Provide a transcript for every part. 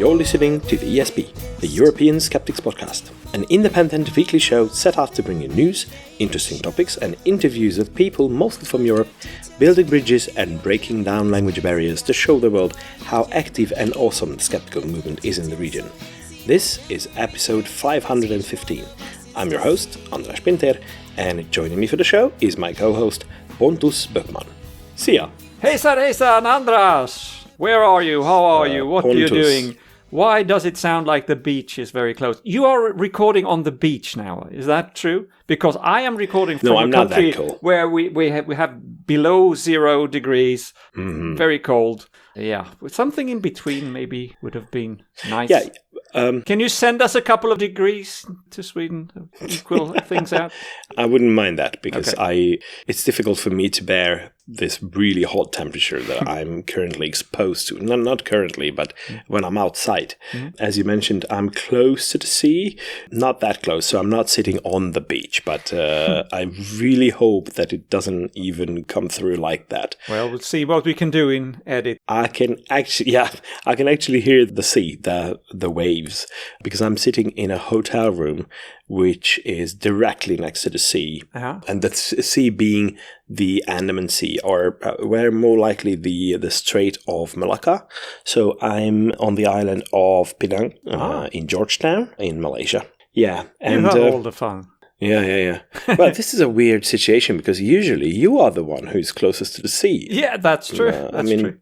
You're listening to the TheESP, the European Skeptics Podcast, an independent weekly show set out to bring you news, interesting topics and interviews with people mostly from Europe, building bridges and breaking down language barriers to show the world how active and awesome the skeptical movement is in the region. This is episode 515. I'm your host, András Pinter, and joining me for the show is my co-host, Pontus Böckman. See ya! Hejsan, András! Where are you? How are you? What Pontus. are you doing? Why does it sound like the beach is very close? You are recording on the beach now, is that true? Because I am recording from a country where we have below 0 degrees, very cold. Yeah, something in between maybe would have been nice. Yeah. Can you send us a couple of degrees to Sweden to equal things out? I wouldn't mind that because it's difficult for me to bear this really hot temperature that I'm currently exposed to. Not currently, but when I'm outside. As you mentioned, I'm close to the sea. Not that close, so I'm not sitting on the beach, but I really hope that it doesn't even come through like that. Well, we'll see what we can do in edit. I can actually hear the sea, the waves, because I'm sitting in a hotel room which is directly next to the sea, and the sea being the Andaman Sea, or where more likely the Strait of Malacca. So I'm on the island of Penang in Georgetown in Malaysia. Yeah, and you have all the fun. Yeah. Well, this is a weird situation because usually you are the one who's closest to the sea. Yeah, that's true. True.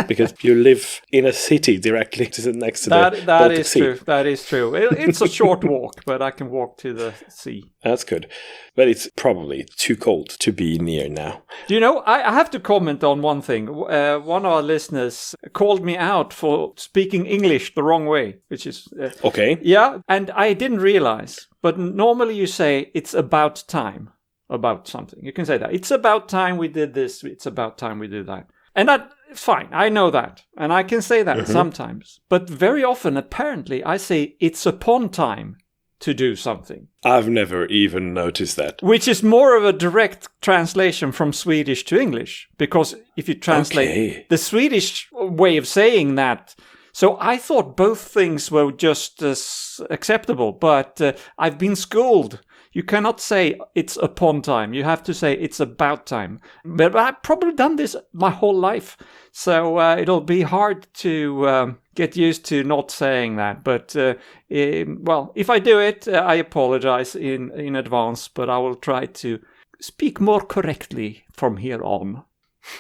Because you live in a city directly next to the Baltic Sea. That is true. It's a short walk, but I can walk to the sea. That's good. But it's probably too cold to be near now. You know, I have to comment on one thing. One of our listeners called me out for speaking English the wrong way, which is... okay. Yeah, and I didn't realize. But normally you say it's about time about something. You can say that. It's about time we did this. It's about time we did that. And that's fine. I know that. And I can say that sometimes. But very often, apparently, I say it's upon time to do something. I've never even noticed that. Which is more of a direct translation from Swedish to English. Because if you translate the Swedish way of saying that... So I thought both things were just as acceptable, but I've been schooled. You cannot say it's upon time. You have to say it's about time. But I've probably done this my whole life. So it'll be hard to get used to not saying that. But, well, if I do it, I apologize in advance. But I will try to speak more correctly from here on.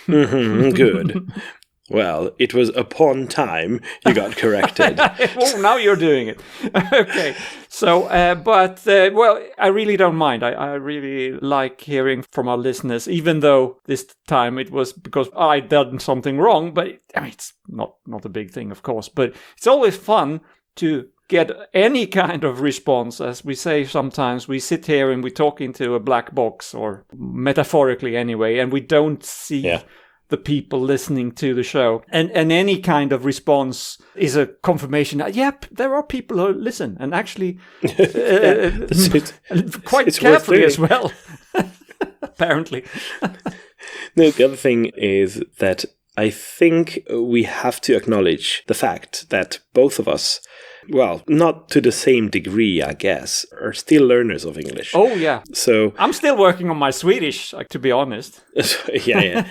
Good. Well, it was upon time you got corrected. Oh, now you're doing it. Okay. So, well, I really don't mind. I really like hearing from our listeners, even though this time it was because I done something wrong. But I mean, it's not a big thing, of course. But it's always fun to get any kind of response. As we say sometimes, we sit here and we talk into a black box, or metaphorically anyway, and we don't see... Yeah. The people listening to the show. And any kind of response is a confirmation that, yep, there are people who listen. And actually, quite carefully as well, apparently. No, the other thing is that I think we have to acknowledge the fact that both of us, well, not to the same degree, I guess, are still learners of English. Oh, yeah. So I'm still working on my Swedish, to be honest. Yeah.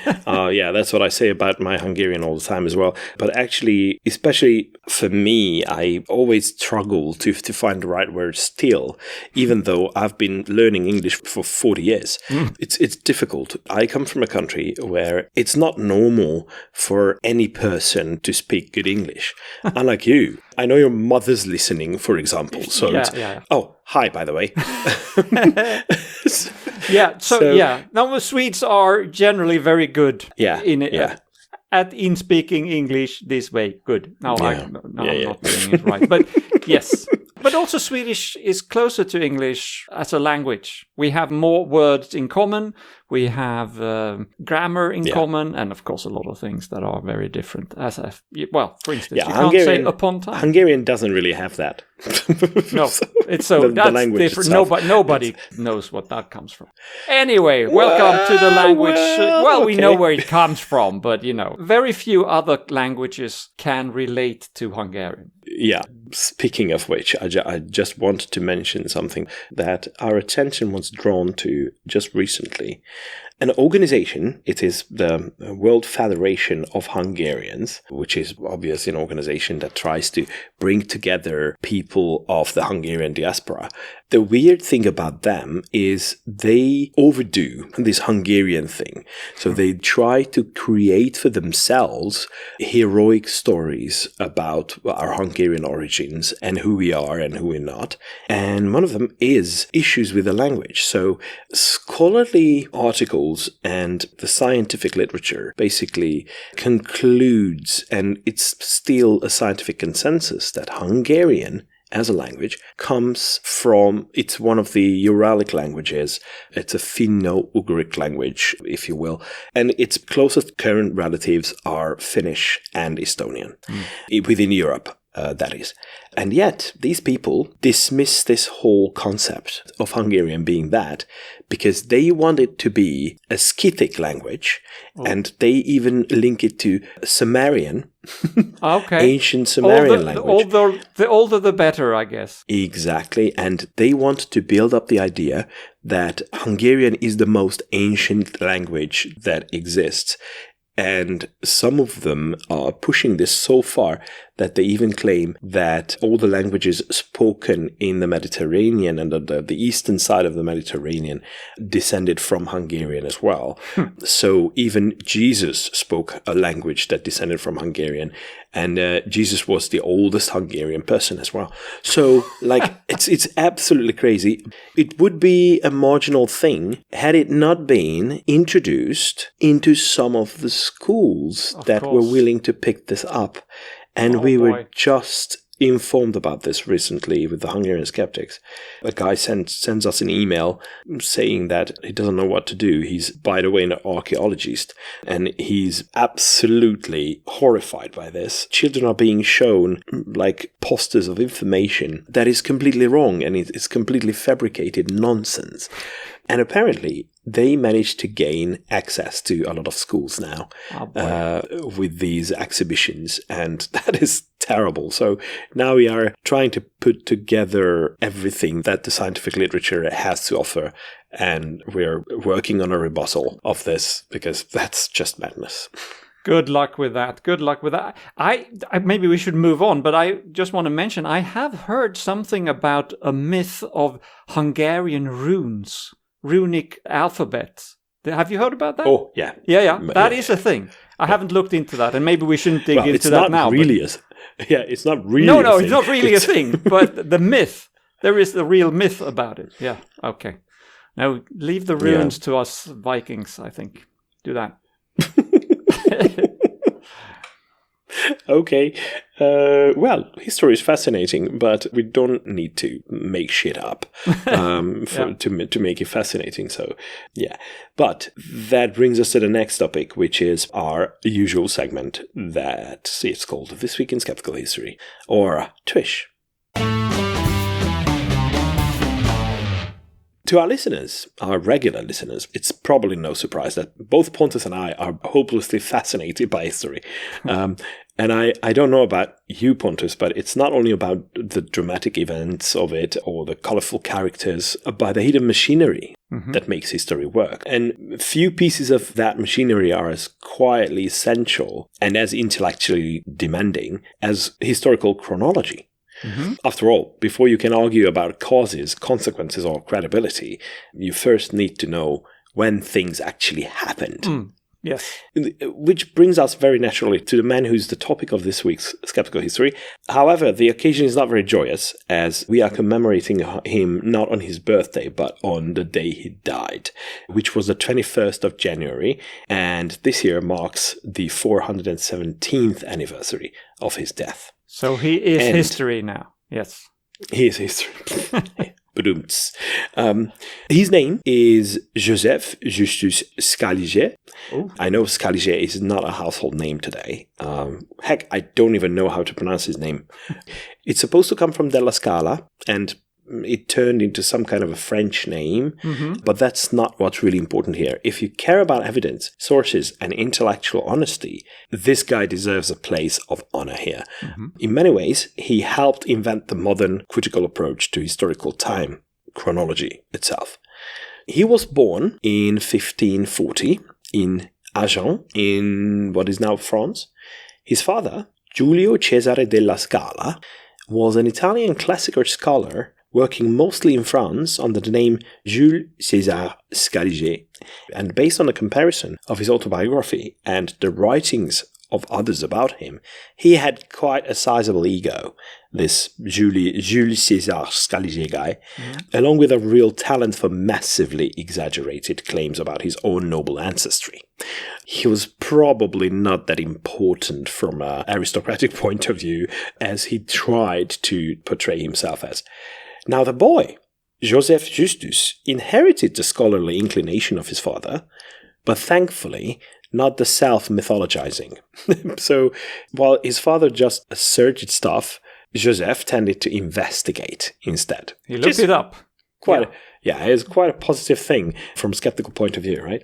Yeah, that's what I say about my Hungarian all the time as well. But actually, especially for me, I always struggle to find the right word still, even though I've been learning English for 40 years. It's difficult. I come from a country where it's not normal for any person to speak good English. Unlike you. I know your mother's listening, for example. So yeah. Oh, hi, by the way. Now the Swedes are generally very good in speaking English this way. Good. Now I'm not doing it right. But yes. But also Swedish is closer to English as a language. We have more words in common. We have grammar in common, and of course a lot of things that are very different. For instance, you can't say upon time. Hungarian doesn't really have that. No, it's so that's different. Nobody knows what that comes from. Anyway, welcome to the language. We know where it comes from, but very few other languages can relate to Hungarian. Yeah. Speaking of which, I just wanted to mention something that our attention was drawn to just recently. An organization, it is the World Federation of Hungarians, which is obviously an organization that tries to bring together people of the Hungarian diaspora. The weird thing about them is they overdo this Hungarian thing. So they try to create for themselves heroic stories about our Hungarian origins and who we are and who we're not. And one of them is issues with the language. So scholarly articles and the scientific literature basically concludes, and it's still a scientific consensus, that Hungarian as a language comes from, it's one of the Uralic languages. It's a Finno-Ugric language, if you will. And its closest current relatives are Finnish and Estonian within Europe. That is. And yet, these people dismiss this whole concept of Hungarian being that because they want it to be a Scythic language, and they even link it to Sumerian, ancient Sumerian language. The older the better, I guess. Exactly, and they want to build up the idea that Hungarian is the most ancient language that exists. And some of them are pushing this so far that they even claim that all the languages spoken in the Mediterranean and the eastern side of the Mediterranean descended from Hungarian as well. So even Jesus spoke a language that descended from Hungarian, and Jesus was the oldest Hungarian person as well. So, it's absolutely crazy. It would be a marginal thing had it not been introduced into some of the schools that were willing to pick this up. And we were just informed about this recently with the Hungarian skeptics. A guy sends us an email saying that he doesn't know what to do. He's, by the way, an archaeologist, and he's absolutely horrified by this. Children are being shown posters of information that is completely wrong, and it's completely fabricated nonsense. And apparently, they managed to gain access to a lot of schools now with these exhibitions, and that is terrible. So now we are trying to put together everything that the scientific literature has to offer, and we're working on a rebuttal of this because that's just madness. Good luck with that. Good luck with that. I maybe we should move on, but I just want to mention I have heard something about a myth of Hungarian runes. Runic alphabet. Have you heard about that? Oh, yeah. Yeah. That is a thing. I haven't looked into that, and maybe we shouldn't dig into that now. It's not really No, it's not really a thing, but the myth. There is the real myth about it. Yeah, okay. Now, leave the runes to us Vikings, I think. Do that. Okay. Well, history is fascinating, but we don't need to make shit up to make it fascinating. So, yeah. But that brings us to the next topic, which is our usual segment that is called This Week in Skeptical History, or TWISH. To our listeners, our regular listeners, it's probably no surprise that both Pontus and I are hopelessly fascinated by history. And I don't know about you, Pontus, but it's not only about the dramatic events of it or the colorful characters, but the hidden machinery that makes history work. And few pieces of that machinery are as quietly essential and as intellectually demanding as historical chronology. After all, before you can argue about causes, consequences, or credibility, you first need to know when things actually happened. Yes. Which brings us very naturally to the man who's the topic of this week's Skeptical History. However, the occasion is not very joyous, as we are commemorating him not on his birthday, but on the day he died, which was the 21st of January, and this year marks the 417th anniversary of his death. So he is history now. Yes. He is history. His name is Joseph Justus Scaliger. Ooh. I know Scaliger is not a household name today. Heck, I don't even know how to pronounce his name. It's supposed to come from Della Scala, and it turned into some kind of a French name, but that's not what's really important here. If you care about evidence, sources, and intellectual honesty, this guy deserves a place of honor here. In many ways, he helped invent the modern critical approach to historical time, chronology itself. He was born in 1540 in Agen, in what is now France. His father, Giulio Cesare della Scala, was an Italian classical scholar working mostly in France under the name Jules César Scaliger, and based on a comparison of his autobiography and the writings of others about him, he had quite a sizable ego, this Jules César Scaliger guy, along with a real talent for massively exaggerated claims about his own noble ancestry. He was probably not that important from an aristocratic point of view, as he tried to portray himself as. Now the boy, Joseph Justus, inherited the scholarly inclination of his father, but thankfully not the self-mythologizing. So while his father just asserted stuff, Joseph tended to investigate instead. He looked it up. It's quite a positive thing from a skeptical point of view, right?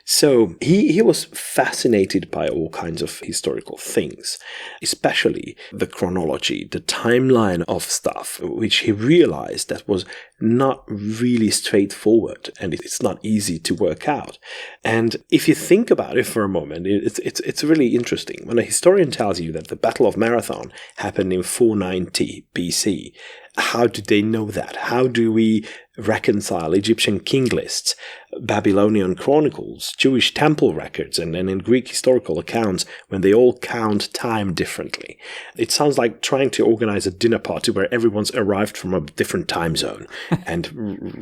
So he was fascinated by all kinds of historical things, especially the chronology, the timeline of stuff, which he realized that was not really straightforward and it's not easy to work out. And if you think about it for a moment, it's really interesting. When a historian tells you that the Battle of Marathon happened in 490 BC, how do they know that? How do we reconcile Egyptian king lists, Babylonian chronicles, Jewish temple records, and in Greek historical accounts when they all count time differently? It sounds like trying to organize a dinner party where everyone's arrived from a different time zone and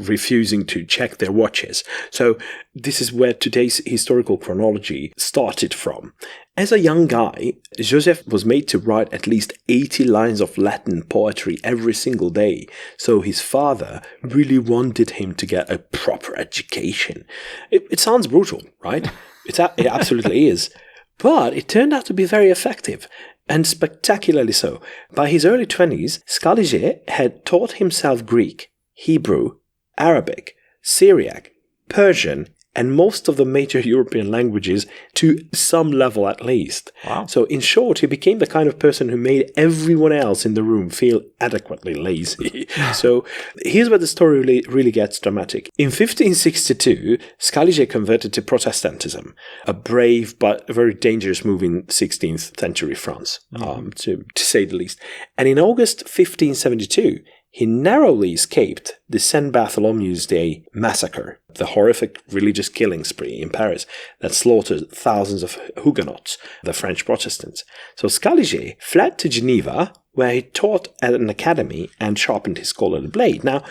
refusing to check their watches. So this is where today's historical chronology started from. As a young guy, Joseph was made to write at least 80 lines of Latin poetry every single day, so his father really wanted him to get a proper education. It sounds brutal, right? It absolutely is. But it turned out to be very effective, and spectacularly so. By his early 20s, Scaliger had taught himself Greek, Hebrew, Arabic, Syriac, Persian, and most of the major European languages to some level at least. Wow. So in short, he became the kind of person who made everyone else in the room feel adequately lazy. So here's where the story really gets dramatic. In 1562, Scaliger converted to Protestantism, a brave but very dangerous move in 16th century France, to say the least. And in August 1572, he narrowly escaped the St. Bartholomew's Day massacre, the horrific religious killing spree in Paris that slaughtered thousands of Huguenots, the French Protestants. So Scaliger fled to Geneva, where he taught at an academy and sharpened his scholarly blade. Now,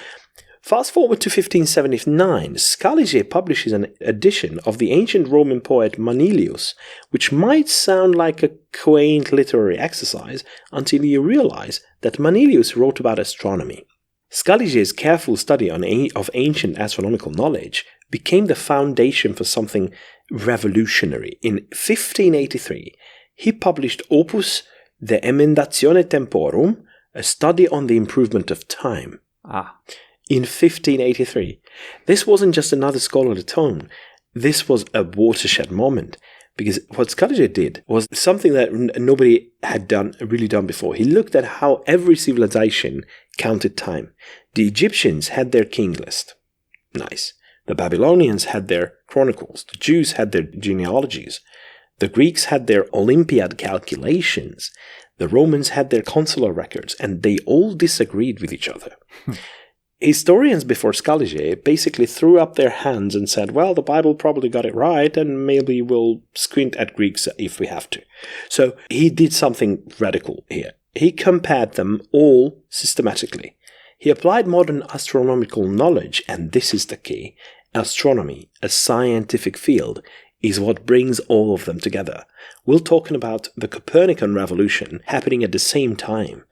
fast forward to 1579, Scaliger publishes an edition of the ancient Roman poet Manilius, which might sound like a quaint literary exercise until you realize that Manilius wrote about astronomy. Scaliger's careful study of ancient astronomical knowledge became the foundation for something revolutionary. In 1583, he published Opus De Emendatione Temporum, a study on the improvement of time. In 1583. This wasn't just another scholarly tome. This was a watershed moment, because what Scaliger did was something that nobody had really done before. He looked at how every civilization counted time. The Egyptians had their king list. Nice. The Babylonians had their chronicles. The Jews had their genealogies. The Greeks had their Olympiad calculations. The Romans had their consular records, and they all disagreed with each other. Historians before Scaliger basically threw up their hands and said, well, the Bible probably got it right, and maybe we'll squint at Greeks if we have to. So he did something radical here. He compared them all systematically. He applied modern astronomical knowledge, and this is the key. Astronomy, a scientific field, is what brings all of them together. We're talking about the Copernican revolution happening at the same time.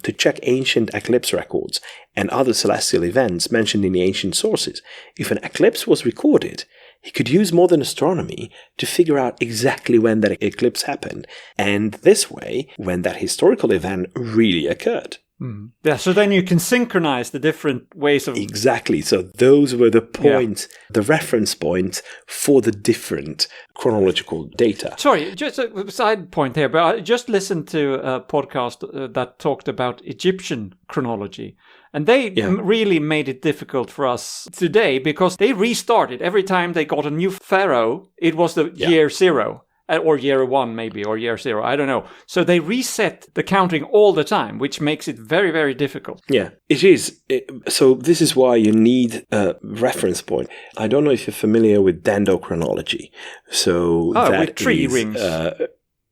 To check ancient eclipse records and other celestial events mentioned in the ancient sources, if an eclipse was recorded, he could use modern astronomy to figure out exactly when that eclipse happened, and this way, when that historical event really occurred. Mm. Yeah, so then you can synchronize the different ways of... Exactly. So those were the points, the reference points for the different chronological data. Sorry, just a side point here, but I just listened to a podcast that talked about Egyptian chronology. And they really made it difficult for us today because they restarted. Every time they got a new pharaoh, it was the year 0. Or year 1 maybe, or year 0, I don't know. So they reset the counting all the time, which makes it very, very difficult. Yeah, it is. So this is why you need a reference point. I don't know if you're familiar with dendrochronology. So that with tree rings.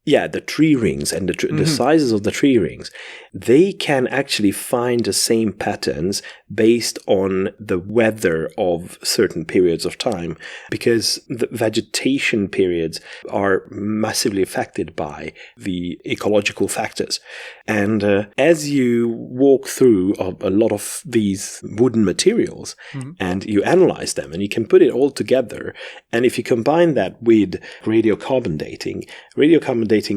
The tree rings and the sizes of the tree rings, they can actually find the same patterns based on the weather of certain periods of time, because the vegetation periods are massively affected by the ecological factors. And as you walk through a lot of these wooden materials and you analyze them and you can put it all together, and if you combine that with radiocarbon dating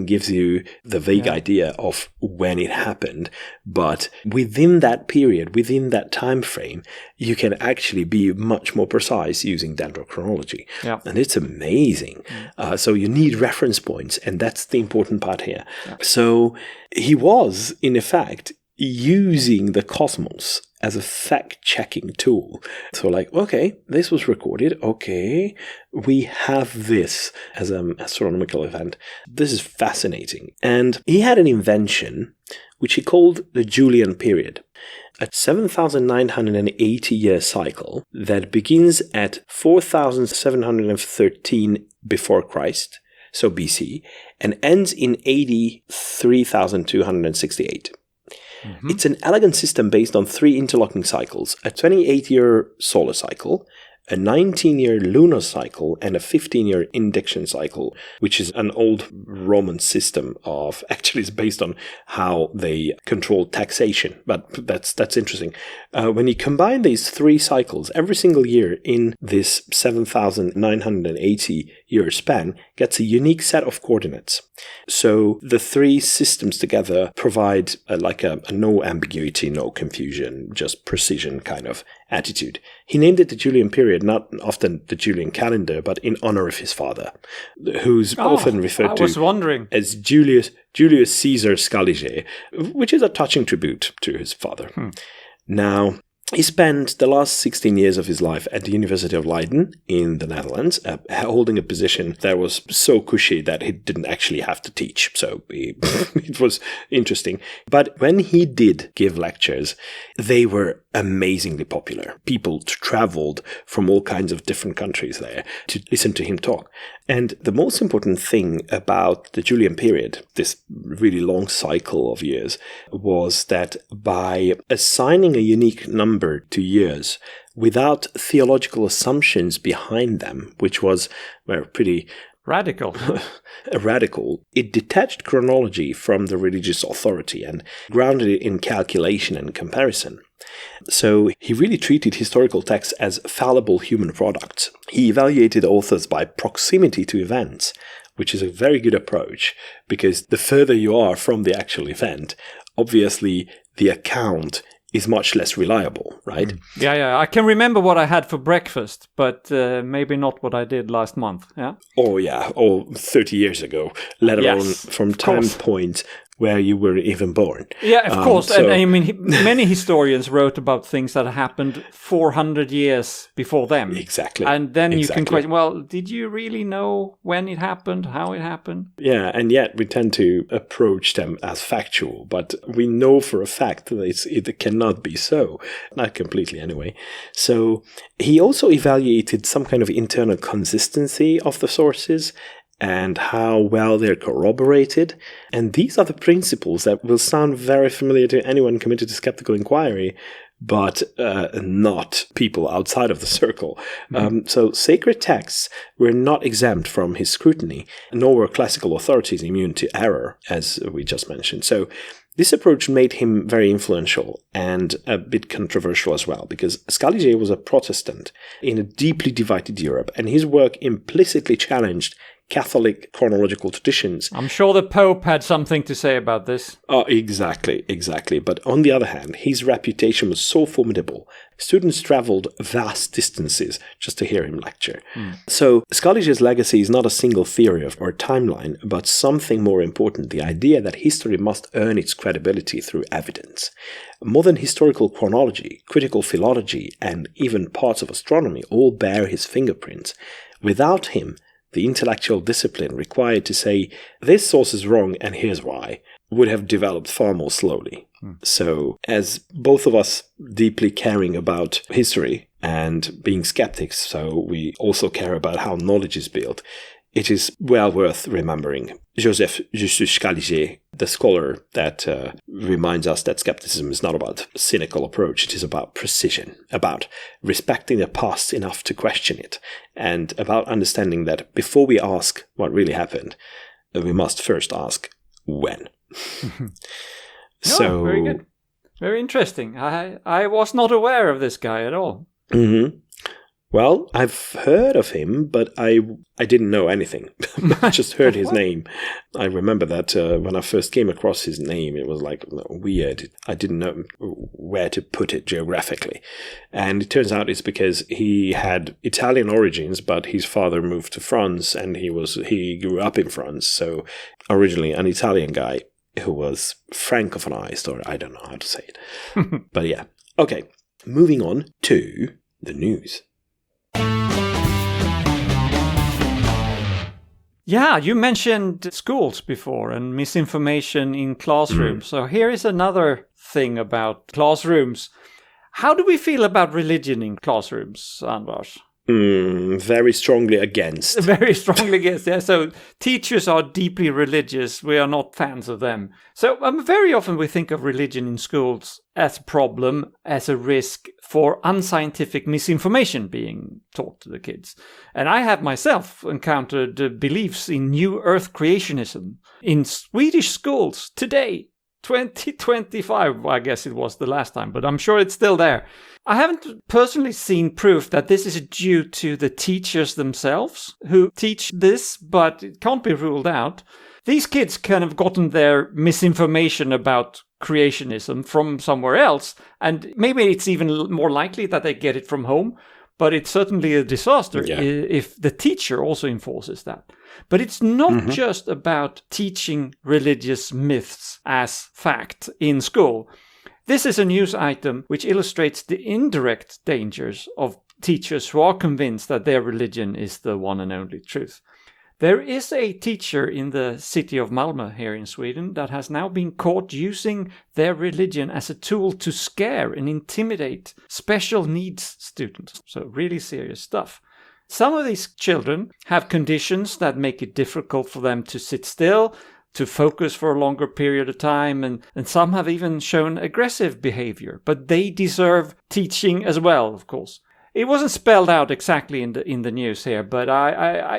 gives you the vague idea of when it happened, but within that period, within that time frame, you can actually be much more precise using dendrochronology. Yeah. And it's amazing. So you need reference points, and that's the important part here. Yeah. So he was, in effect, using the cosmos as a fact-checking tool. So like, okay, this was recorded. Okay, we have this as an astronomical event. This is fascinating. And he had an invention which he called the Julian period, a 7,980-year cycle that begins at 4,713 before Christ, so BC, and ends in AD 3,268. It's an elegant system based on 3 interlocking cycles, a 28-year solar cycle, a 19-year lunar cycle, and a 15-year indiction cycle, which is an old Roman system of, actually it's based on how they control taxation, but that's interesting. When you combine these 3 cycles, every single year in this 7,980-year span gets a unique set of coordinates. So the 3 systems together provide a no ambiguity, no confusion, just precision kind of attitude. He named it the Julian period, not often the Julian calendar, but in honor of his father, who's often referred to as Julius Caesar Scaliger, which is a touching tribute to his father. Now, he spent the last 16 years of his life at the University of Leiden in the Netherlands, holding a position that was so cushy that he didn't actually have to teach. So it was interesting. But when he did give lectures, they were amazingly popular. People traveled from all kinds of different countries there to listen to him talk. And the most important thing about the Julian period, this really long cycle of years, was that by assigning a unique number to years without theological assumptions behind them, which was pretty radical. It detached chronology from the religious authority and grounded it in calculation and comparison. So he really treated historical texts as fallible human products. He evaluated authors by proximity to events, which is a very good approach, because the further you are from the actual event, obviously the account is much less reliable, right? Yeah. I can remember what I had for breakfast, but maybe not what I did last month, yeah? Or 30 years ago, let alone from time point where you were even born. Yeah, of course. And I mean, many historians wrote about things that happened 400 years before them. Exactly. And then you can question, well, did you really know when it happened, how it happened? Yeah, and yet we tend to approach them as factual, but we know for a fact that it cannot be so. Not completely anyway. So he also evaluated some kind of internal consistency of the sources and how well they're corroborated. And these are the principles that will sound very familiar to anyone committed to skeptical inquiry, but not people outside of the circle. So sacred texts were not exempt from his scrutiny, nor were classical authorities immune to error, as we just mentioned. So this approach made him very influential and a bit controversial as well, because Scaliger was a Protestant in a deeply divided Europe, and his work implicitly challenged Catholic chronological traditions. I'm sure the Pope had something to say about this. Oh, exactly. But on the other hand, his reputation was so formidable. Students traveled vast distances just to hear him lecture. So Scaliger's legacy is not a single theory or timeline, but something more important, the idea that history must earn its credibility through evidence. Modern historical chronology, critical philology, and even parts of astronomy all bear his fingerprints. Without him, the intellectual discipline required to say, this source is wrong and here's why, would have developed far more slowly. So, as both of us deeply caring about history and being skeptics, so we also care about how knowledge is built, it is well worth remembering Joseph Justus Scaliger, the scholar that reminds us that skepticism is not about a cynical approach, it is about precision, about respecting the past enough to question it, and about understanding that before we ask what really happened, we must first ask when. So very good. Very interesting. I was not aware of this guy at all. Mm-hmm. Well, I've heard of him, but I didn't know anything. I just heard his name. I remember that when I first came across his name, it was like weird. I didn't know where to put it geographically. And it turns out it's because he had Italian origins, but his father moved to France and he grew up in France. So originally an Italian guy who was francophonized, or I don't know how to say it. But yeah. Okay, moving on to the news. Yeah, you mentioned schools before and misinformation in classrooms. So here is another thing about classrooms. How do we feel about religion in classrooms, Anders? Very strongly against. Very strongly against, yeah. So teachers are deeply religious. We are not fans of them. So very often we think of religion in schools as a problem, as a risk for unscientific misinformation being taught to the kids. And I have myself encountered beliefs in New Earth creationism in Swedish schools today. 2025, I guess it was the last time, but I'm sure it's still there. I haven't personally seen proof that this is due to the teachers themselves who teach this, but it can't be ruled out. These kids kind of gotten their misinformation about creationism from somewhere else, and maybe it's even more likely that they get it from home, but it's certainly a disaster if the teacher also enforces that. But it's not just about teaching religious myths as fact in school. This is a news item which illustrates the indirect dangers of teachers who are convinced that their religion is the one and only truth. There is a teacher in the city of Malmö here in Sweden that has now been caught using their religion as a tool to scare and intimidate special needs students. So really serious stuff. Some of these children have conditions that make it difficult for them to sit still, to focus for a longer period of time, and some have even shown aggressive behavior. But they deserve teaching as well, of course. It wasn't spelled out exactly in the news here, but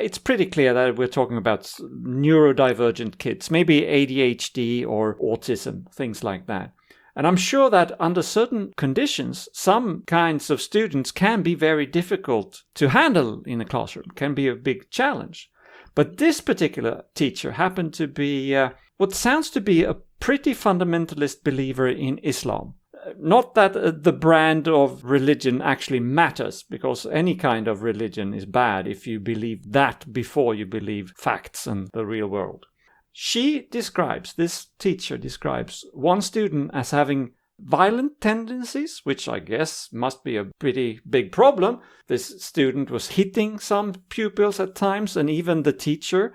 it's pretty clear that we're talking about neurodivergent kids, maybe ADHD or autism, things like that. And I'm sure that under certain conditions, some kinds of students can be very difficult to handle in a classroom, can be a big challenge. But this particular teacher happened to be what sounds to be a pretty fundamentalist believer in Islam. Not that the brand of religion actually matters, because any kind of religion is bad if you believe that before you believe facts and the real world. This teacher describes one student as having violent tendencies, which I guess must be a pretty big problem. This student was hitting some pupils at times and even the teacher.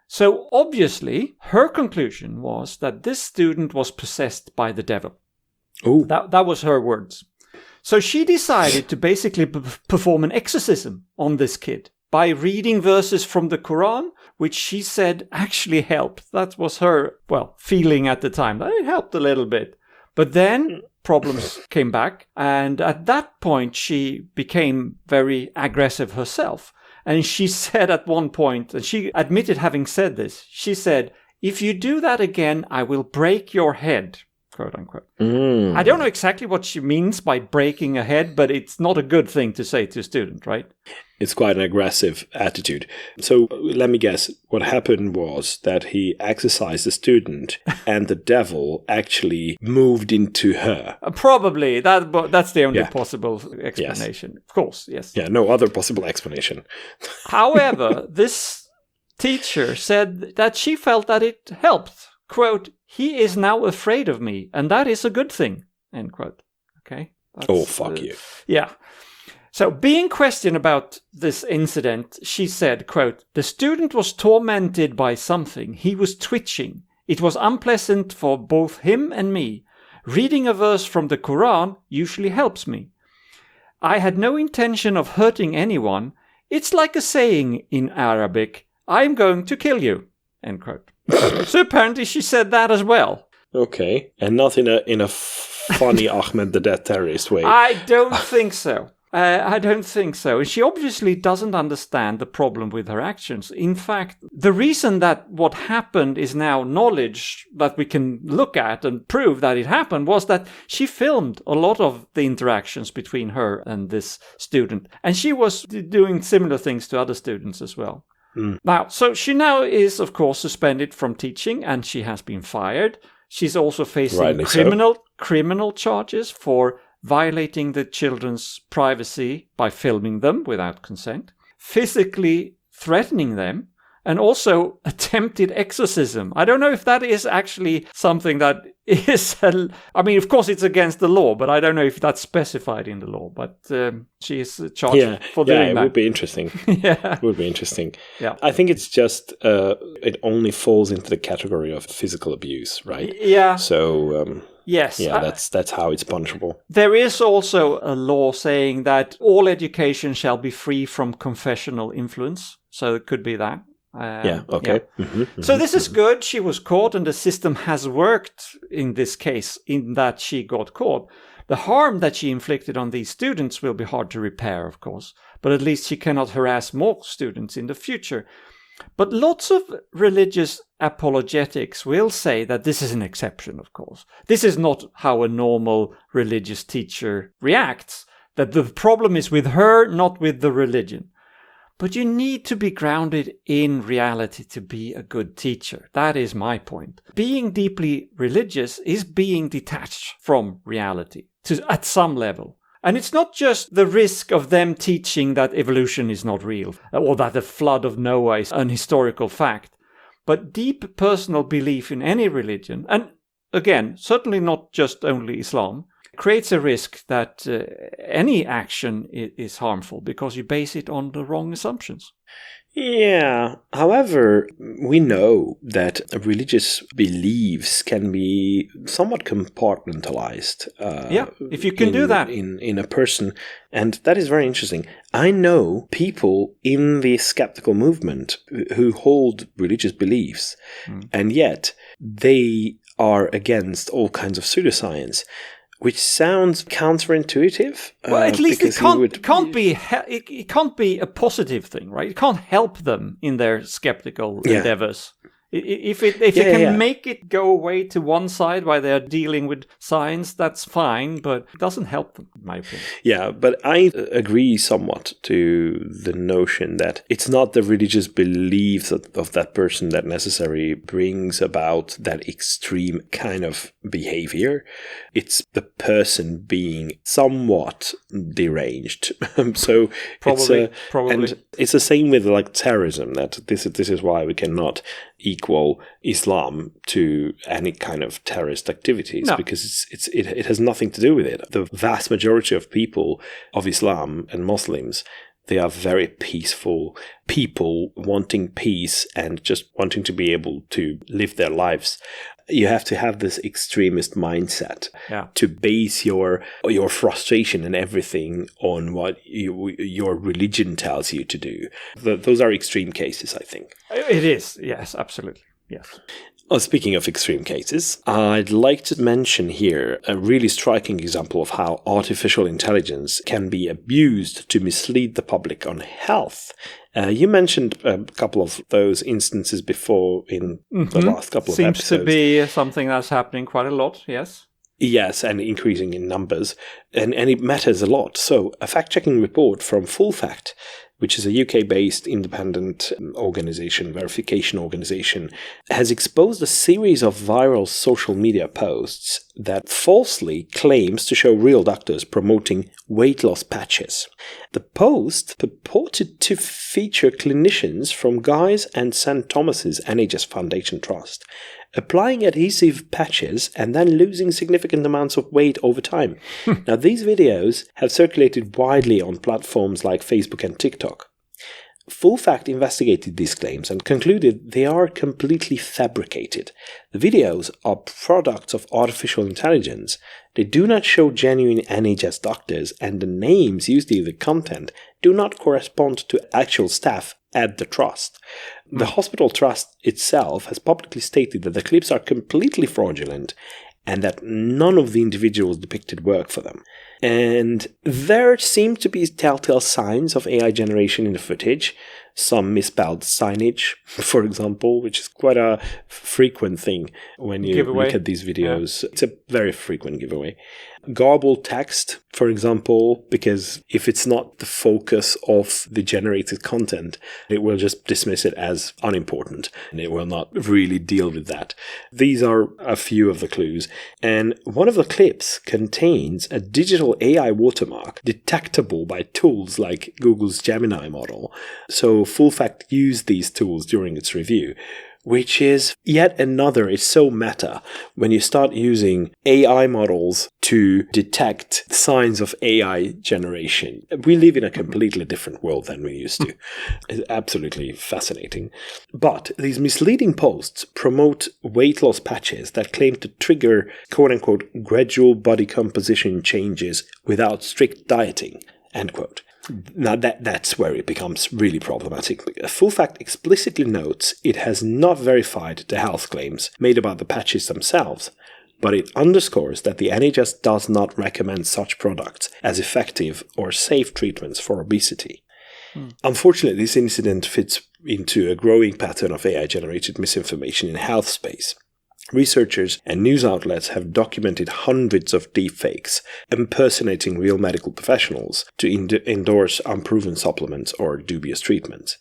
So obviously, her conclusion was that this student was possessed by the devil. Ooh. That was her words. So she decided to basically perform an exorcism on this kid by reading verses from the Quran, which she said actually helped. That was her, feeling at the time. That it helped a little bit. But then problems came back, and at that point she became very aggressive herself. And she said at one point, and she admitted having said this, she said, "If you do that again, I will break your head." quote unquote. I don't know exactly what she means by breaking a head, but it's not a good thing to say to a student, right? It's quite an aggressive attitude. So let me guess, what happened was that he exorcised the student and the devil actually moved into her. Probably. That's the only possible explanation. Yes. Of course, yes. Yeah, no other possible explanation. However, this teacher said that she felt that it helped. Quote, "He is now afraid of me, and that is a good thing." End quote. Okay? Fuck you. Yeah. So, being questioned about this incident, she said, quote, "The student was tormented by something. He was twitching. It was unpleasant for both him and me. Reading a verse from the Quran usually helps me. I had no intention of hurting anyone. It's like a saying in Arabic, I'm going to kill you." End quote. So apparently she said that as well. Okay. And not in a funny Ahmed the Dead Terrorist way. I don't think so. I don't think so. And she obviously doesn't understand the problem with her actions. In fact, the reason that what happened is now knowledge that we can look at and prove that it happened was that she filmed a lot of the interactions between her and this student. And she was doing similar things to other students as well. Now, so she now is, of course, suspended from teaching and she has been fired. She's also facing criminal charges for violating the children's privacy by filming them without consent, physically threatening them, and also attempted exorcism. I don't know if that is actually something that is... I mean, of course, it's against the law, but I don't know if that's specified in the law. But she is charged for doing that. Yeah, it would be interesting. It would be interesting. Yeah. I think it's just... it only falls into the category of physical abuse, right? Yeah. So... Yes. Yeah, that's how it's punishable. There is also a law saying that all education shall be free from confessional influence. So it could be that. Okay. Yeah. So this is good. She was caught and the system has worked in this case in that she got caught. The harm that she inflicted on these students will be hard to repair, of course, but at least she cannot harass more students in the future. But lots of religious apologetics will say that this is an exception, of course. This is not how a normal religious teacher reacts, that the problem is with her, not with the religion. But you need to be grounded in reality to be a good teacher. That is my point. Being deeply religious is being detached from reality at some level. And it's not just the risk of them teaching that evolution is not real, or that the flood of Noah is an historical fact, but deep personal belief in any religion, and again, certainly not just only Islam, creates a risk that any action is harmful because you base it on the wrong assumptions. Yeah. However, we know that religious beliefs can be somewhat compartmentalized. If you can do that. In a person. And that is very interesting. I know people in the skeptical movement who hold religious beliefs, and yet they are against all kinds of pseudoscience. Which sounds counterintuitive. Well, at least it can't be a positive thing, right? It can't help them in their skeptical endeavors. If they can make it go away to one side while they're dealing with science, that's fine, but it doesn't help them, in my opinion. Yeah, but I agree somewhat to the notion that it's not the religious beliefs of that person that necessarily brings about that extreme kind of behavior. It's the person being somewhat deranged. So probably. And it's the same with like terrorism, that this is why we cannot equal Islam to any kind of terrorist activities, because it has nothing to do with it. The vast majority of people of Islam and Muslims, they are very peaceful people wanting peace and just wanting to be able to live their lives. You have to have this extremist mindset to base your frustration and everything on what your religion tells you to do. Those are extreme cases, I think. It is, yes, absolutely, yes. Well, speaking of extreme cases, I'd like to mention here a really striking example of how artificial intelligence can be abused to mislead the public on health You mentioned a couple of those instances before in the last couple of episodes. Seems to be something that's happening quite a lot, yes. Yes, and increasing in numbers. And it matters a lot. So a fact-checking report from Full Fact, which is a UK-based independent verification organization, has exposed a series of viral social media posts that falsely claims to show real doctors promoting weight loss patches. The post purported to feature clinicians from Guy's and St. Thomas's NHS Foundation Trust applying adhesive patches and then losing significant amounts of weight over time. Now, these videos have circulated widely on platforms like Facebook and TikTok. Full Fact investigated these claims and concluded they are completely fabricated. The videos are products of artificial intelligence. They do not show genuine NHS doctors, and the names used in the content do not correspond to actual staff at the trust. The hospital trust itself has publicly stated that the clips are completely fraudulent and that none of the individuals depicted work for them. And there seem to be telltale signs of AI generation in the footage. Some misspelled signage, for example, which is quite a frequent thing when you look at these videos. Yeah. It's a very frequent giveaway. Garbled text, for example, because if it's not the focus of the generated content, it will just dismiss it as unimportant and it will not really deal with that. These are a few of the clues. And one of the clips contains a digital AI watermark detectable by tools like Google's Gemini model. So Full Fact used these tools during its review, which is yet another, it's so meta when you start using AI models to detect signs of AI generation. We live in a completely different world than we used to. It's absolutely fascinating. But these misleading posts promote weight loss patches that claim to trigger quote-unquote gradual body composition changes without strict dieting, end quote. Now that's where it becomes really problematic. Full Fact explicitly notes it has not verified the health claims made about the patches themselves, but it underscores that the NHS does not recommend such products as effective or safe treatments for obesity. Unfortunately, this incident fits into a growing pattern of AI-generated misinformation in health space. Researchers and news outlets have documented hundreds of deepfakes impersonating real medical professionals to endorse unproven supplements or dubious treatments.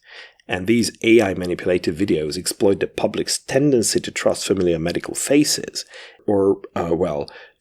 And these AI-manipulated videos exploit the public's tendency to trust familiar medical faces, or,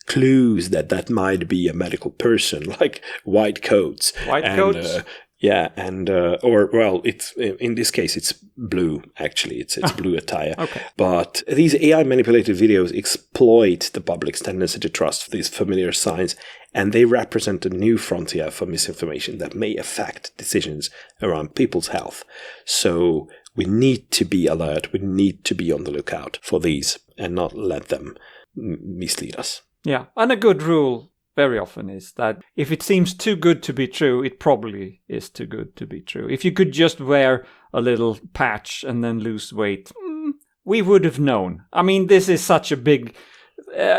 clues that might be a medical person, like white coats. Coats? It's in this case it's blue. Actually, it's blue attire. Okay. But these AI manipulated videos exploit the public's tendency to trust these familiar signs, and they represent a new frontier for misinformation that may affect decisions around people's health. So we need to be alert. We need to be on the lookout for these and not let them mislead us. Yeah, and a good rule very often is that if it seems too good to be true, it probably is too good to be true. If you could just wear a little patch and then lose weight, we would have known. I mean, this is such a big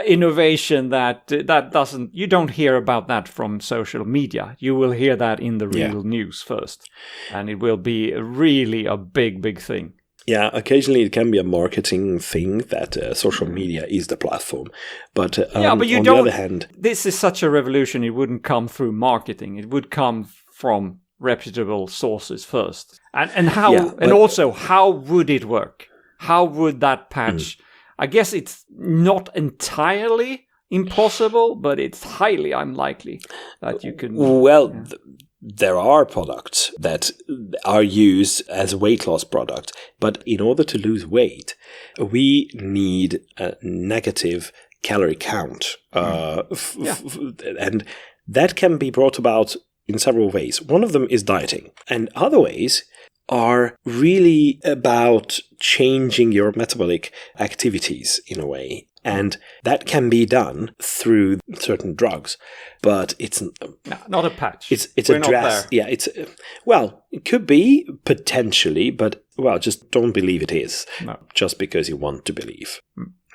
innovation that you don't hear about that from social media. You will hear that in the real news first, and it will be really a big thing. Yeah, occasionally it can be a marketing thing that social media is the platform. But on the other hand... This is such a revolution, it wouldn't come through marketing. It would come from reputable sources first. Also, how would it work? How would that patch... I guess it's not entirely impossible, but it's highly unlikely that you can... There are products that are used as a weight loss product, but in order to lose weight, we need a negative calorie count. And that can be brought about in several ways. One of them is dieting, and other ways are really about changing your metabolic activities in a way. And that can be done through certain drugs, but it's not a patch. It's a dress. Yeah, it could be potentially, but just don't believe it is. No. Just because you want to believe.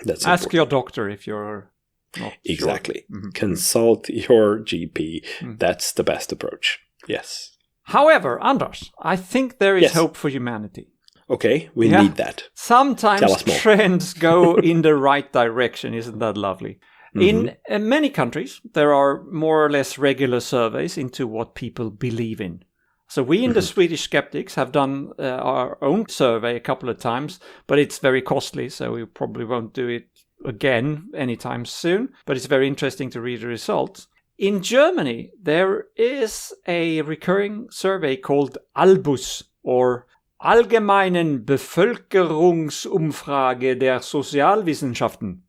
That's ask important. your doctor if you're not exactly. Sure. Mm-hmm. Consult your GP. That's the best approach. Yes. However, Anders, I think there is hope for humanity. Okay, we need that. Sometimes trends go in the right direction. Isn't that lovely? In many countries, there are more or less regular surveys into what people believe in. So we in the Swedish Skeptics have done our own survey a couple of times, but it's very costly, so we probably won't do it again anytime soon. But it's very interesting to read the results. In Germany, there is a recurring survey called ALBUS, or Allgemeinen Bevölkerungsumfrage der Sozialwissenschaften.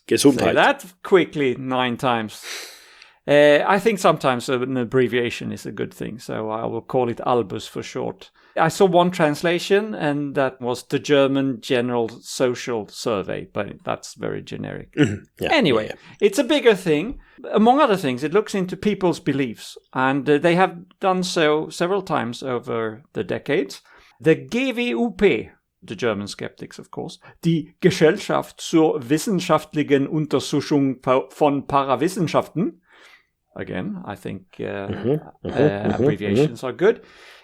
Gesundheit. Say that quickly 9 times. I think sometimes an abbreviation is a good thing, so I will call it ALBUS for short. I saw one translation, and that was the German General Social Survey, but that's very generic. Anyway, it's a bigger thing. Among other things, it looks into people's beliefs, and they have done so several times over the decades. The GWUP, the German skeptics, of course, die Gesellschaft zur wissenschaftlichen Untersuchung von Parawissenschaften. Again, I think abbreviations are good.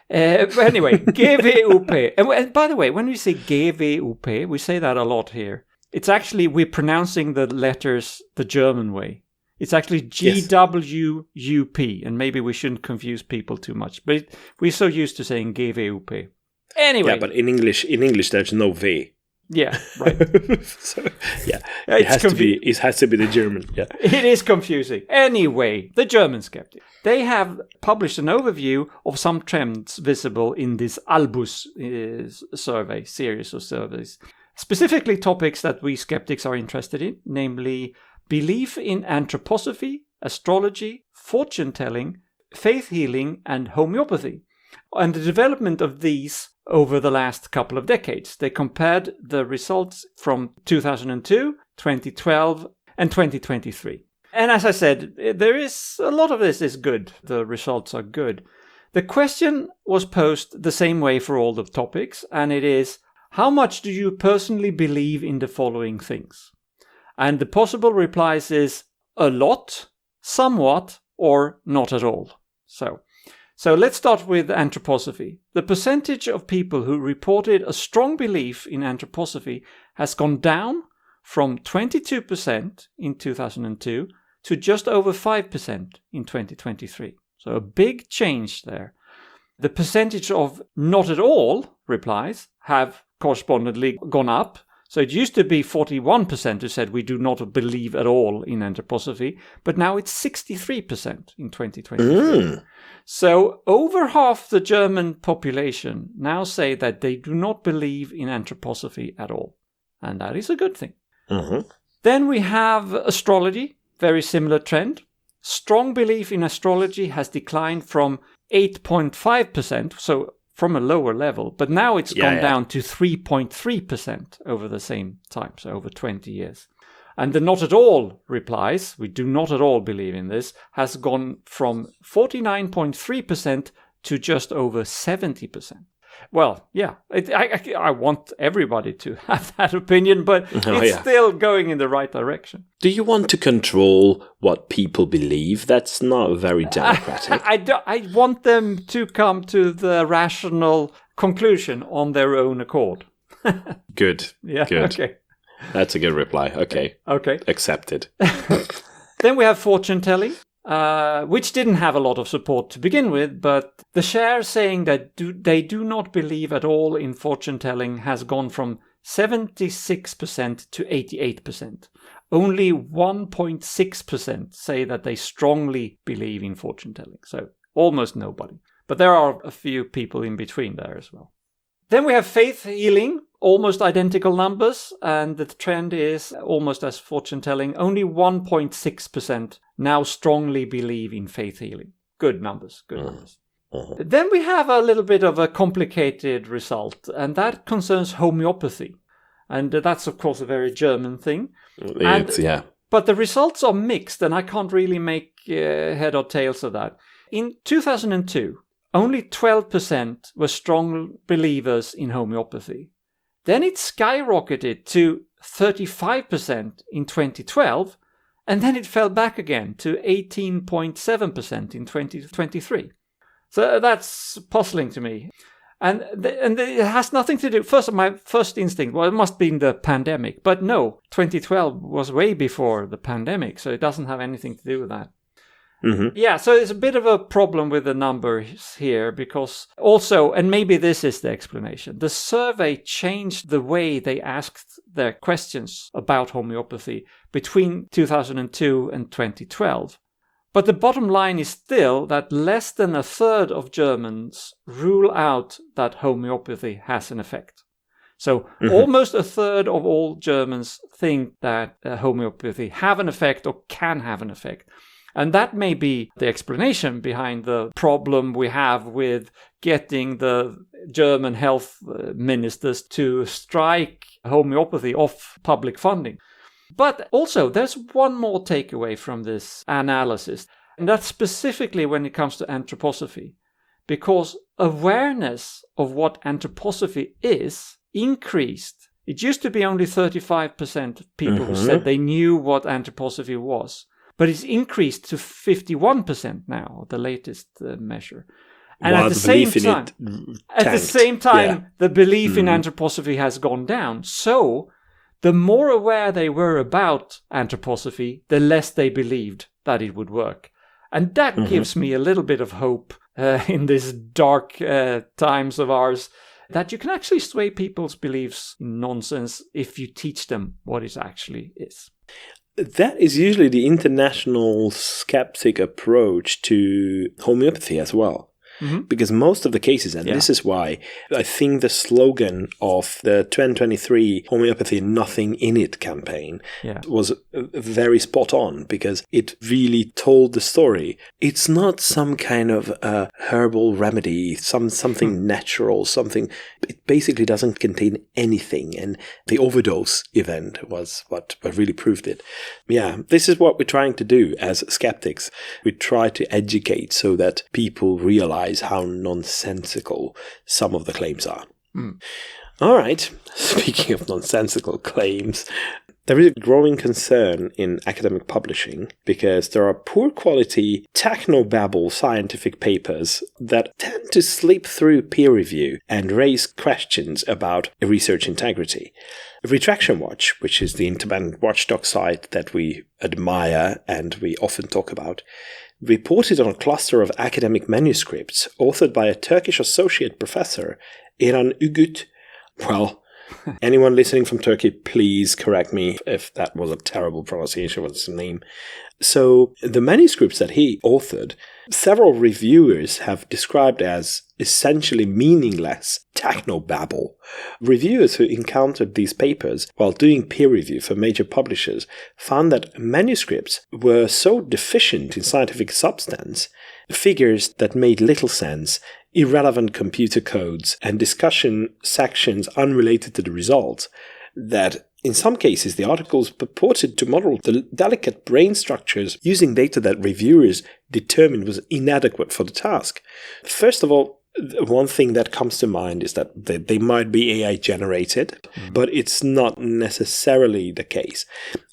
But anyway, GWUP. And by the way, when we say GWUP, we say that a lot here. It's actually, we're pronouncing the letters the German way. It's actually GWUP, and maybe we shouldn't confuse people too much. But we're so used to saying GWUP. Anyway. Yeah, but in English there's no V. Yeah, right. So, it has to be the German. Yeah. It is confusing. Anyway, the German skeptic. They have published an overview of some trends visible in this ALBUS survey, series of surveys. Specifically topics that we skeptics are interested in, namely belief in anthroposophy, astrology, fortune-telling, faith healing, and homeopathy. And the development of these over the last couple of decades. They compared the results from 2002, 2012, and 2023. And as I said, there is a lot of this is good. The results are good. The question was posed the same way for all the topics, and it is, how much do you personally believe in the following things? And the possible replies is a lot, somewhat, or not at all. So let's start with anthroposophy. The percentage of people who reported a strong belief in anthroposophy has gone down from 22% in 2002 to just over 5% in 2023. So a big change there. The percentage of not at all replies have correspondingly gone up. So it used to be 41% who said we do not believe at all in anthroposophy, but now it's 63% in 2023. So over half the German population now say that they do not believe in anthroposophy at all. And that is a good thing. Then we have astrology, very similar trend. Strong belief in astrology has declined from 8.5%, so from a lower level, but now it's gone down to 3.3% over the same time, so over 20 years. And the not at all replies, we do not at all believe in this, has gone from 49.3% to just over 70%. Well, yeah, I want everybody to have that opinion, but it's still going in the right direction. Do you want to control what people believe? That's not very democratic. I want them to come to the rational conclusion on their own accord. Good. Yeah. Good. Okay. That's a good reply. Okay. Accepted. Then we have fortune telling. Which didn't have a lot of support to begin with, but the share saying that they do not believe at all in fortune-telling has gone from 76% to 88%. Only 1.6% say that they strongly believe in fortune-telling, so almost nobody. But there are a few people in between there as well. Then we have faith healing, almost identical numbers, and the trend is almost as fortune-telling. Only 1.6% now strongly believe in faith healing. Good numbers, good numbers. Then we have a little bit of a complicated result, and that concerns homeopathy. And that's, of course, a very German thing. But the results are mixed, and I can't really make head or tails of that. In 2002, only 12% were strong believers in homeopathy. Then it skyrocketed to 35% in 2012, and then it fell back again to 18.7% in 2023. So that's puzzling to me. And it has nothing to do... My first instinct, well, it must be the pandemic. But no, 2012 was way before the pandemic, so it doesn't have anything to do with that. Mm-hmm. Yeah, so it's a bit of a problem with the numbers here because also, and maybe this is the explanation, the survey changed the way they asked their questions about homeopathy between 2002 and 2012. But the bottom line is still that less than a third of Germans rule out that homeopathy has an effect. So almost a third of all Germans think that homeopathy have an effect or can have an effect. And that may be the explanation behind the problem we have with getting the German health ministers to strike homeopathy off public funding. But also, there's one more takeaway from this analysis, and that's specifically when it comes to anthroposophy, because awareness of what anthroposophy is increased. It used to be only 35% of people who said they knew what anthroposophy was, but it's increased to 51% now, the latest measure. And While at the same time, the belief in anthroposophy has gone down. So the more aware they were about anthroposophy, the less they believed that it would work. And that gives me a little bit of hope in these dark times of ours, that you can actually sway people's beliefs in nonsense if you teach them what it actually is. That is usually the international skeptic approach to homeopathy as well. Because most of the cases, and this is why I think the slogan of the 2023 Homeopathy Nothing In It campaign was very spot on, because it really told the story. It's not some kind of herbal remedy, something natural, something. It basically doesn't contain anything. And the overdose event was what really proved it. Yeah, this is what we're trying to do as skeptics. We try to educate so that people realize how nonsensical some of the claims are. All right. Speaking of nonsensical claims, there is a growing concern in academic publishing because there are poor quality Technobabble scientific papers that tend to slip through peer review and raise questions about research integrity. Retraction Watch, which is the independent watchdog site that we admire and we often talk about, reported on a cluster of academic manuscripts authored by a Turkish associate professor, Eren Ügut. Well, anyone listening from Turkey, please correct me if that was a terrible pronunciation of his name. So the manuscripts that he authored, several reviewers have described as essentially meaningless technobabble. Reviewers who encountered these papers while doing peer review for major publishers found that manuscripts were so deficient in scientific substance, figures that made little sense, irrelevant computer codes, and discussion sections unrelated to the results, that in some cases the articles purported to model the delicate brain structures using data that reviewers determined was inadequate for the task. First of all, one thing that comes to mind is that they might be AI generated, but it's not necessarily the case.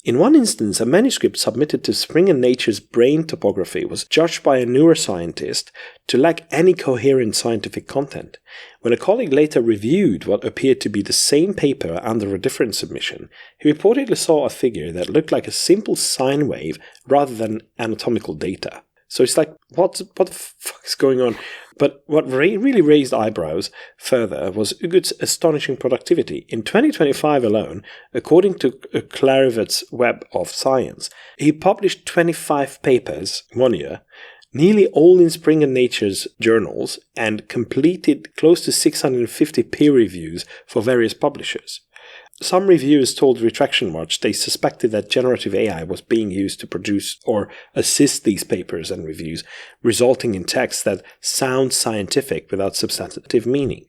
In one instance, a manuscript submitted to Springer Nature's brain topography was judged by a neuroscientist to lack any coherent scientific content. When a colleague later reviewed what appeared to be the same paper under a different submission, he reportedly saw a figure that looked like a simple sine wave rather than anatomical data. So it's like, what the fuck is going on? But what really raised eyebrows further was Ügut's astonishing productivity. In 2025 alone, according to Clarivat's Web of Science, he published 25 papers 1 year, nearly all in Springer Nature's journals, and completed close to 650 peer reviews for various publishers. Some reviewers told Retraction Watch they suspected that generative AI was being used to produce or assist these papers and reviews, resulting in texts that sound scientific without substantive meaning.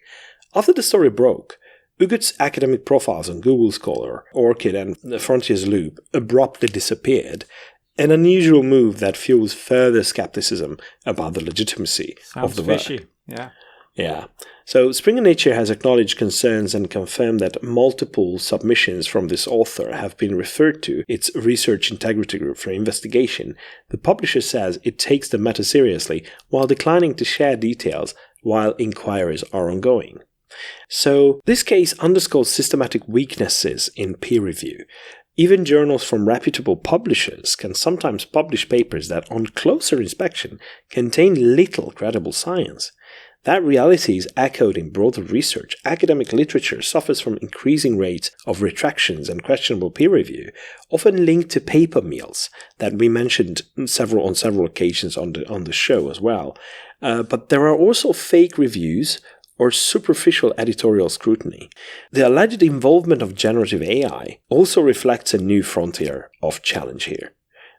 After the story broke, Ügut's academic profiles on Google Scholar, Orchid, and Frontiers Loop abruptly disappeared, an unusual move that fuels further skepticism about the legitimacy of the work. Fishy. Yeah. Yeah. So Springer Nature has acknowledged concerns and confirmed that multiple submissions from this author have been referred to its research integrity group for investigation. The publisher says it takes the matter seriously while declining to share details while inquiries are ongoing. So this case underscores systematic weaknesses in peer review. Even journals from reputable publishers can sometimes publish papers that, on closer inspection, contain little credible science. That reality is echoed in broader research. Academic literature suffers from increasing rates of retractions and questionable peer review, often linked to paper mills that we mentioned on several occasions on the show as well. But there are also fake reviews or superficial editorial scrutiny. The alleged involvement of generative AI also reflects a new frontier of challenge here.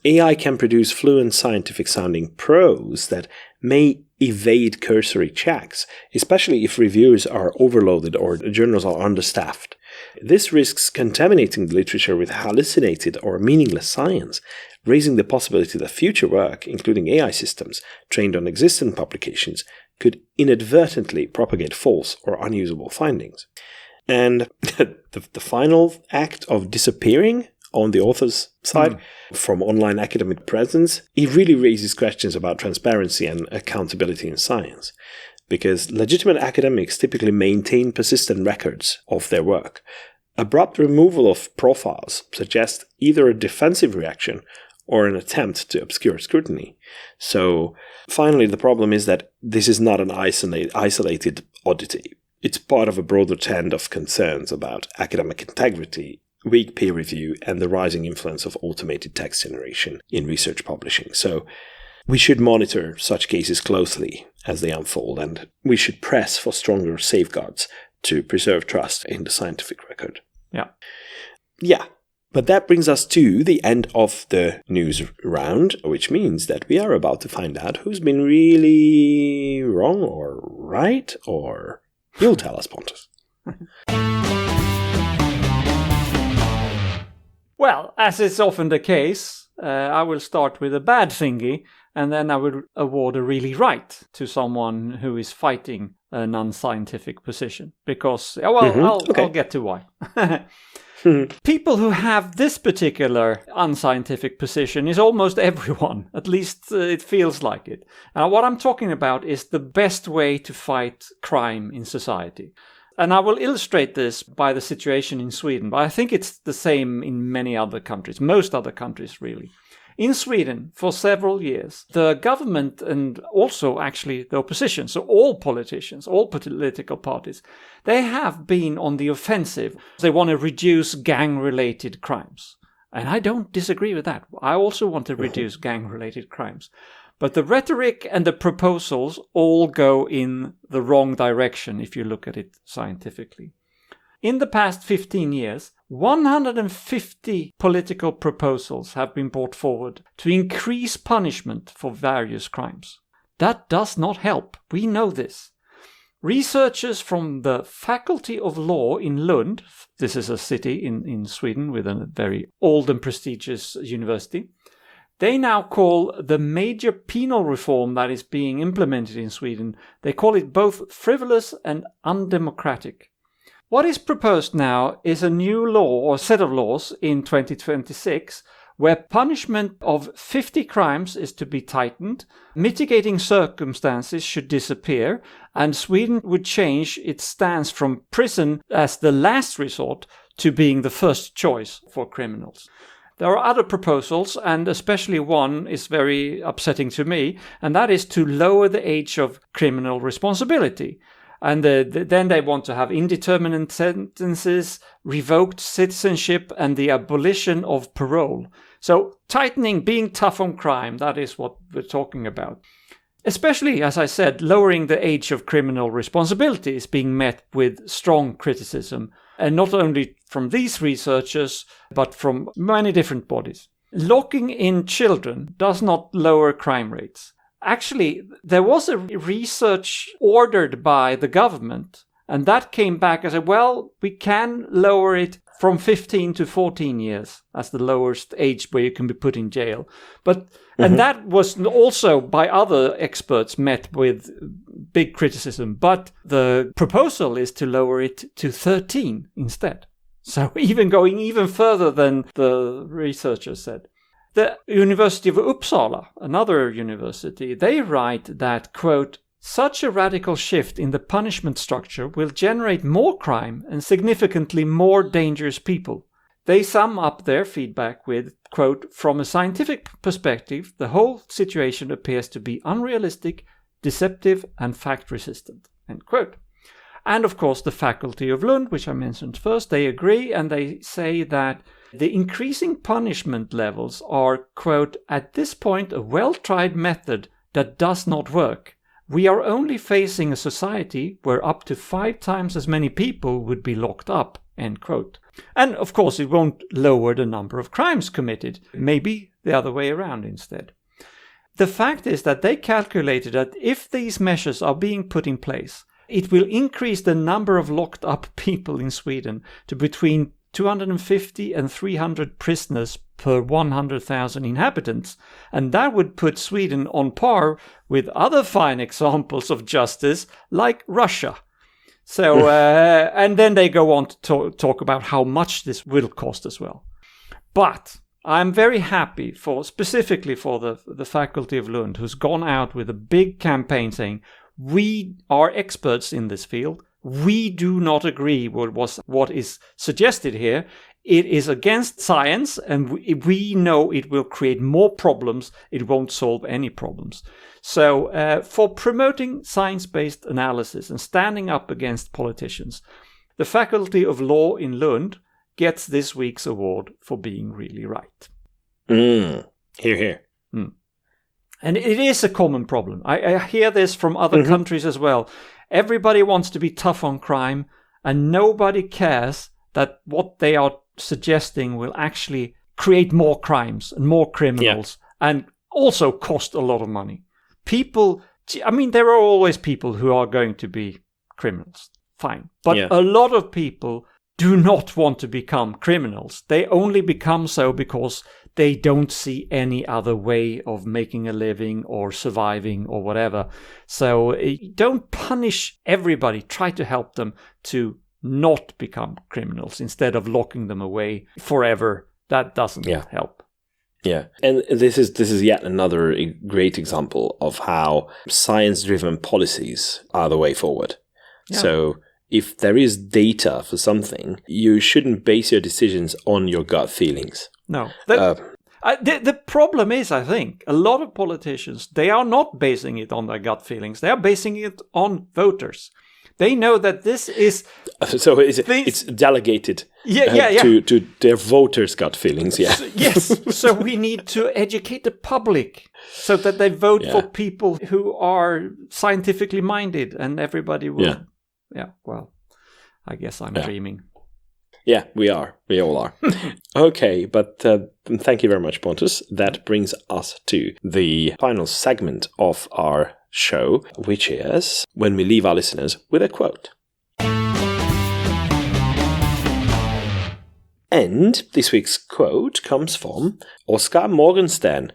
AI can produce fluent scientific-sounding prose that may evade cursory checks, especially if reviewers are overloaded or journals are understaffed. This risks contaminating the literature with hallucinated or meaningless science, raising the possibility that future work, including AI systems trained on existing publications, could inadvertently propagate false or unusable findings. And the final act of disappearing on the author's side from online academic presence, it really raises questions about transparency and accountability in science, because legitimate academics typically maintain persistent records of their work. Abrupt removal of profiles suggests either a defensive reaction or an attempt to obscure scrutiny. So, finally, the problem is that this is not an isolated oddity. It's part of a broader trend of concerns about academic integrity, weak peer review, and the rising influence of automated text generation in research publishing. So, we should monitor such cases closely as they unfold, and we should press for stronger safeguards to preserve trust in the scientific record. Yeah. But that brings us to the end of the news round, which means that we are about to find out who's been really wrong or right, or you'll tell us, Pontus. Well, as is often the case, I will start with a bad thingy, and then I will award a really right to someone who is fighting an unscientific position. Because, I'll get to why. People who have this particular unscientific position is almost everyone. At least it feels like it. And what I'm talking about is the best way to fight crime in society. And I will illustrate this by the situation in Sweden, but I think it's the same in many other countries, most other countries really. In Sweden, for several years, the government and also actually the opposition, so all politicians, all political parties, they have been on the offensive. They want to reduce gang-related crimes. And I don't disagree with that. I also want to reduce gang-related crimes. But the rhetoric and the proposals all go in the wrong direction if you look at it scientifically. In the past 15 years, 150 political proposals have been brought forward to increase punishment for various crimes. That does not help. We know this. Researchers from the Faculty of Law in Lund, this is a city in Sweden with a very old and prestigious university, they now call the major penal reform that is being implemented in Sweden, they call it both frivolous and undemocratic. What is proposed now is a new law or set of laws in 2026 where punishment of 50 crimes is to be tightened, mitigating circumstances should disappear, and Sweden would change its stance from prison as the last resort to being the first choice for criminals. There are other proposals, and especially one is very upsetting to me, and that is to lower the age of criminal responsibility. And then they want to have indeterminate sentences, revoked citizenship, and the abolition of parole. So tightening, being tough on crime, that is what we're talking about. Especially, as I said, lowering the age of criminal responsibility is being met with strong criticism, and not only from these researchers, but from many different bodies. Locking in children does not lower crime rates. Actually, there was a research ordered by the government, and that came back as, well, we can lower it from 15 to 14 years as the lowest age where you can be put in jail. But and that was also by other experts met with big criticism. But the proposal is to lower it to 13 instead. So even going even further than the researchers said. The University of Uppsala, another university, they write that, quote, such a radical shift in the punishment structure will generate more crime and significantly more dangerous people. They sum up their feedback with, quote, from a scientific perspective, the whole situation appears to be unrealistic, deceptive, and fact-resistant, end quote. And of course, the faculty of Lund, which I mentioned first, they agree and they say that the increasing punishment levels are, quote, at this point a well-tried method that does not work. We are only facing a society where up to 5 times as many people would be locked up, end quote. And of course, it won't lower the number of crimes committed. Maybe the other way around instead. The fact is that they calculated that if these measures are being put in place, it will increase the number of locked up people in Sweden to between 250 and 300 prisoners per 100,000 inhabitants. And that would put Sweden on par with other fine examples of justice like Russia. So, and then they go on to talk about how much this will cost as well. But I'm very happy specifically for the faculty of Lund, who's gone out with a big campaign saying, we are experts in this field. We do not agree with what is suggested here. It is against science, and we know it will create more problems. It won't solve any problems. So for promoting science-based analysis and standing up against politicians, the Faculty of Law in Lund gets this week's award for being really right. Hear, hear. And it is a common problem. I hear this from other countries as well. Everybody wants to be tough on crime, and nobody cares that what they are suggesting will actually create more crimes and more criminals and also cost a lot of money. People, I mean, there are always people who are going to be criminals. Fine. But a lot of people do not want to become criminals. They only become so because they don't see any other way of making a living or surviving or whatever. So don't punish everybody. Try to help them to not become criminals instead of locking them away forever. That doesn't help. Yeah, and this is yet another great example of how science-driven policies are the way forward. Yeah. So if there is data for something, you shouldn't base your decisions on your gut feelings. No. The problem is, I think, a lot of politicians, they are not basing it on their gut feelings. They are basing it on voters. They know that this is... So it's delegated to their voters' gut feelings, Yes, so we need to educate the public so that they vote for people who are scientifically minded, and everybody will... Yeah, well, I guess I'm dreaming. Yeah, we are. We all are. Okay, but thank you very much, Pontus. That brings us to the final segment of our show, which is when we leave our listeners with a quote. And this week's quote comes from Oskar Morgenstern,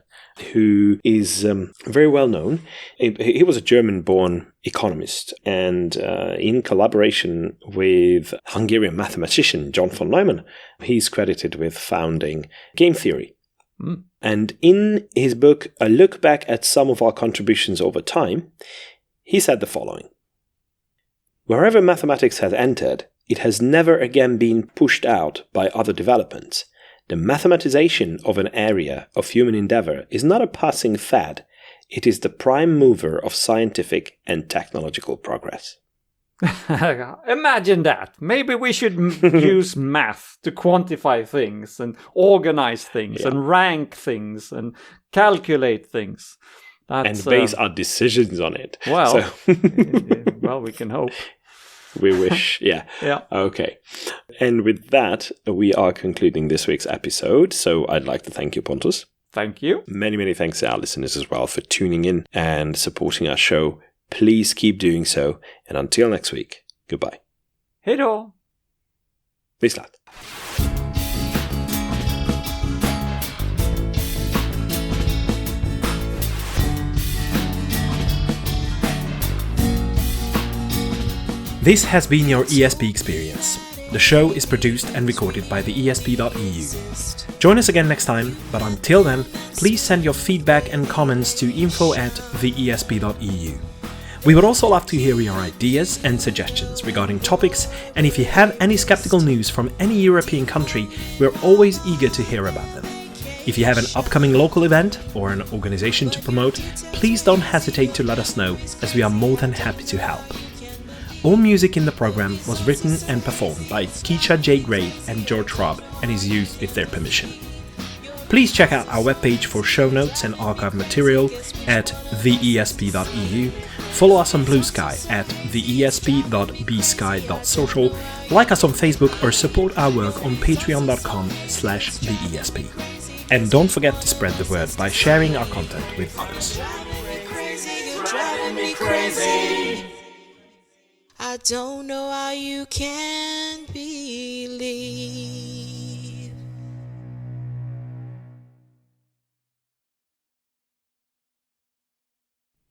who is very well known. He was a German-born economist, and in collaboration with Hungarian mathematician John von Neumann, he's credited with founding game theory. And in his book, A Look Back at Some of Our Contributions Over Time, he said the following: wherever mathematics has entered, it has never again been pushed out by other developments. The mathematization of an area of human endeavor is not a passing fad. It is the prime mover of scientific and technological progress. Imagine that. Maybe we should use math to quantify things and organize things and rank things and calculate things. And base our decisions on it. Well, well, we can hope. We wish, yeah. Okay. And with that, we are concluding this week's episode. So I'd like to thank you, Pontus. Thank you. Many, many thanks to our listeners as well for tuning in and supporting our show. Please keep doing so. And until next week, goodbye. Hej då. Vislat. This has been your ESP experience. The show is produced and recorded by TheESP.eu. Join us again next time, but until then, please send your feedback and comments to info@TheESP.eu. We would also love to hear your ideas and suggestions regarding topics, and if you have any skeptical news from any European country, we're always eager to hear about them. If you have an upcoming local event or an organization to promote, please don't hesitate to let us know, as we are more than happy to help. All music in the program was written and performed by Keisha J. Gray and George Robb and is used with their permission. Please check out our webpage for show notes and archive material at theesp.eu, follow us on Blue Sky at theesp.bsky.social, like us on Facebook or support our work on patreon.com/theesp. And don't forget to spread the word by sharing our content with others. I don't know how you can believe.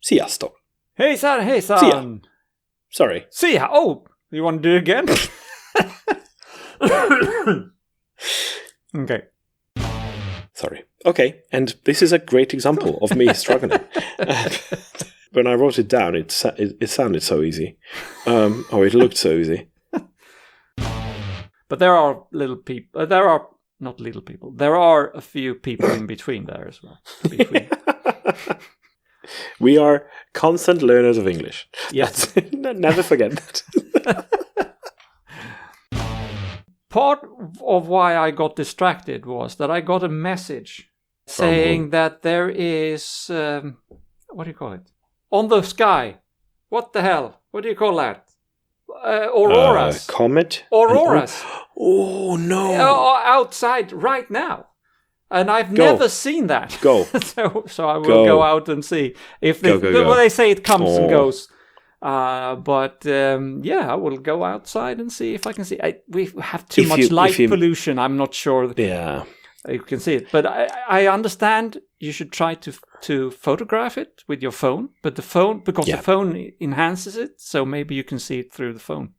Sziasztok! Hejsan, hejsan! Szia! Sorry. Szia! Oh, you want to do it again? Okay. Sorry. Okay, and this is a great example of me struggling. When I wrote it down, it sounded so easy. It looked so easy. But there are little people. There are not little people. There are a few people in between there as well. We are constant learners of English. Yes. Never forget that. Part of why I got distracted was that I got a message saying that there is what do you call it? On the sky. What the hell? What do you call that? Auroras. Comet? Auroras. Oh, no. Outside right now. And I've never seen that. Go. so I will go out and see. If go. Well, they say it comes and goes. I will go outside and see if I can see. We have too much light pollution. I'm not sure. Yeah. You can see it, but I understand you should try to photograph it with your phone. But the phone, because the phone enhances it, so maybe you can see it through the phone.